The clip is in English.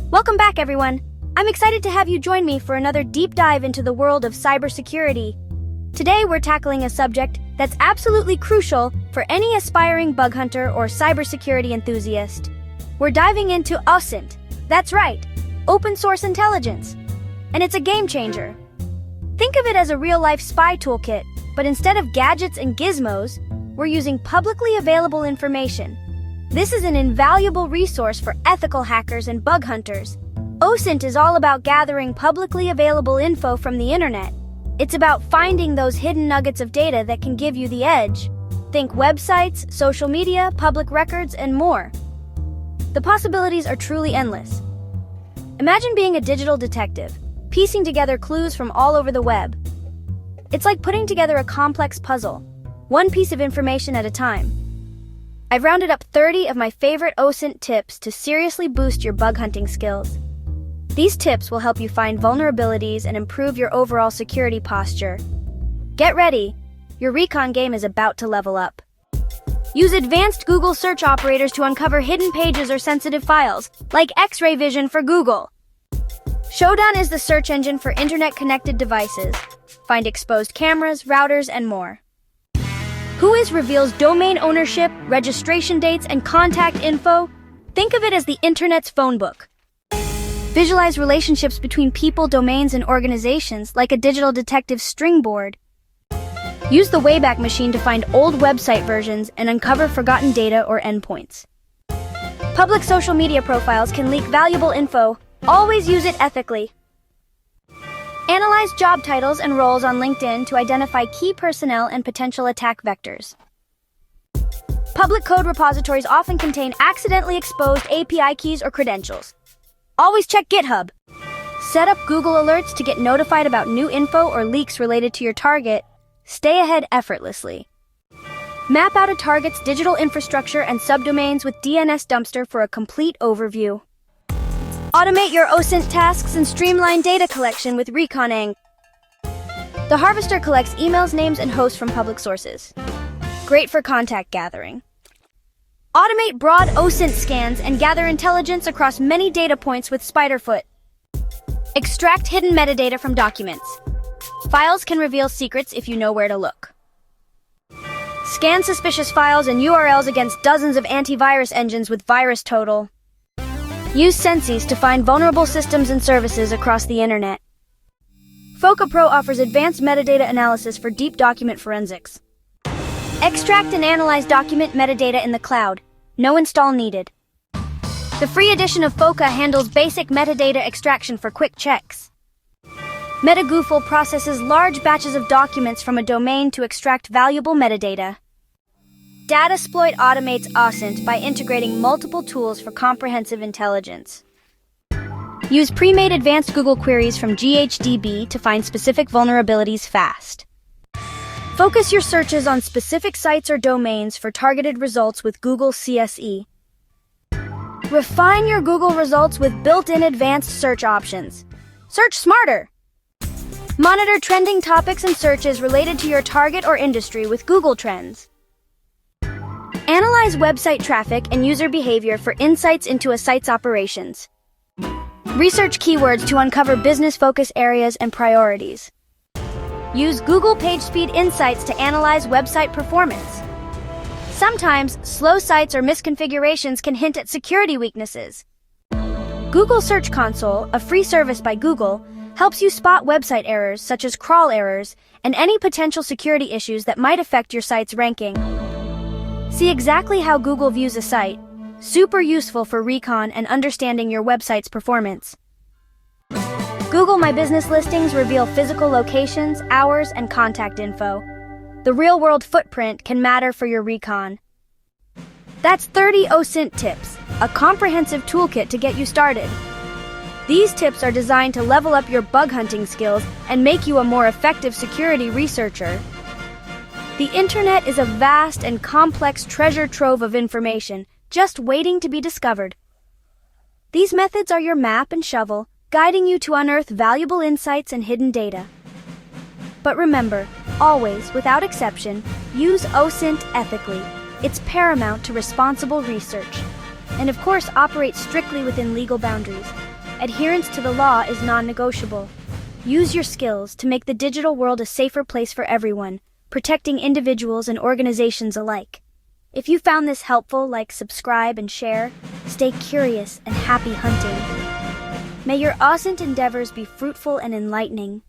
Welcome back, everyone. I'm excited to have you join me for another deep dive into the world of cybersecurity. Today, we're tackling a subject that's absolutely crucial for any aspiring bug hunter or cybersecurity enthusiast. We're diving into OSINT. That's right, open source intelligence. And it's a game changer. Think of it as a real-life spy toolkit, but instead of gadgets and gizmos, we're using publicly available information. This is an invaluable resource for ethical hackers and bug hunters. OSINT is all about gathering publicly available info from the internet. It's about finding those hidden nuggets of data that can give you the edge. Think websites, social media, public records, and more. The possibilities are truly endless. Imagine being a digital detective, piecing together clues from all over the web. It's like putting together a complex puzzle, one piece of information at a time. I've rounded up 30 of my favorite OSINT tips to seriously boost your bug hunting skills. These tips will help you find vulnerabilities and improve your overall security posture. Get ready, your Recon game is about to level up. Use advanced Google search operators to uncover hidden pages or sensitive files, like X-ray vision for Google. Shodan is the search engine for internet-connected devices. Find exposed cameras, routers, and more. Whois reveals domain ownership, registration dates, and contact info. Think of it as the internet's phone book. Visualize relationships between people, domains, and organizations like a digital detective's string board. Use the Wayback Machine to find old website versions and uncover forgotten data or endpoints. Public social media profiles can leak valuable info. Always use it ethically. Analyze job titles and roles on LinkedIn to identify key personnel and potential attack vectors. Public code repositories often contain accidentally exposed API keys or credentials. Always check GitHub. Set up Google Alerts to get notified about new info or leaks related to your target. Stay ahead effortlessly. Map out a target's digital infrastructure and subdomains with DNS Dumpster for a complete overview. Automate your OSINT tasks and streamline data collection with Recon. The harvester collects emails, names, and hosts from public sources. Great for contact gathering. Automate broad OSINT scans and gather intelligence across many data points with Spiderfoot. Extract hidden metadata from documents. Files can reveal secrets if you know where to look. Scan suspicious files and URLs against dozens of antivirus engines with VirusTotal. Use Senses to find vulnerable systems and services across the internet. Foca Pro offers advanced metadata analysis for deep document forensics. Extract and analyze document metadata in the cloud. No install needed. The free edition of Foca handles basic metadata extraction for quick checks. MetaGoofle processes large batches of documents from a domain to extract valuable metadata. Datasploit automates OSINT by integrating multiple tools for comprehensive intelligence. Use pre-made advanced Google queries from GHDB to find specific vulnerabilities fast. Focus your searches on specific sites or domains for targeted results with Google CSE. Refine your Google results with built-in advanced search options. Search smarter! Monitor trending topics and searches related to your target or industry with Google Trends. Analyze website traffic and user behavior for insights into a site's operations. Research keywords to uncover business focus areas and priorities. Use Google PageSpeed Insights to analyze website performance. Sometimes, slow sites or misconfigurations can hint at security weaknesses. Google Search Console, a free service by Google, helps you spot website errors such as crawl errors and any potential security issues that might affect your site's ranking. See exactly how Google views a site. Super useful for Recon and understanding your website's performance. Google My Business listings reveal physical locations, hours, and contact info. The real-world footprint can matter for your Recon. That's 30 OSINT tips, a comprehensive toolkit to get you started. These tips are designed to level up your bug hunting skills and make you a more effective security researcher. The internet is a vast and complex treasure trove of information, just waiting to be discovered. These methods are your map and shovel, guiding you to unearth valuable insights and hidden data. But remember, always, without exception, use OSINT ethically. It's paramount to responsible research. And of course, operate strictly within legal boundaries. Adherence to the law is non-negotiable. Use your skills to make the digital world a safer place for everyone, protecting individuals and organizations alike. If you found this helpful, like, subscribe, and share. Stay curious and happy hunting. May your OSINT endeavors be fruitful and enlightening.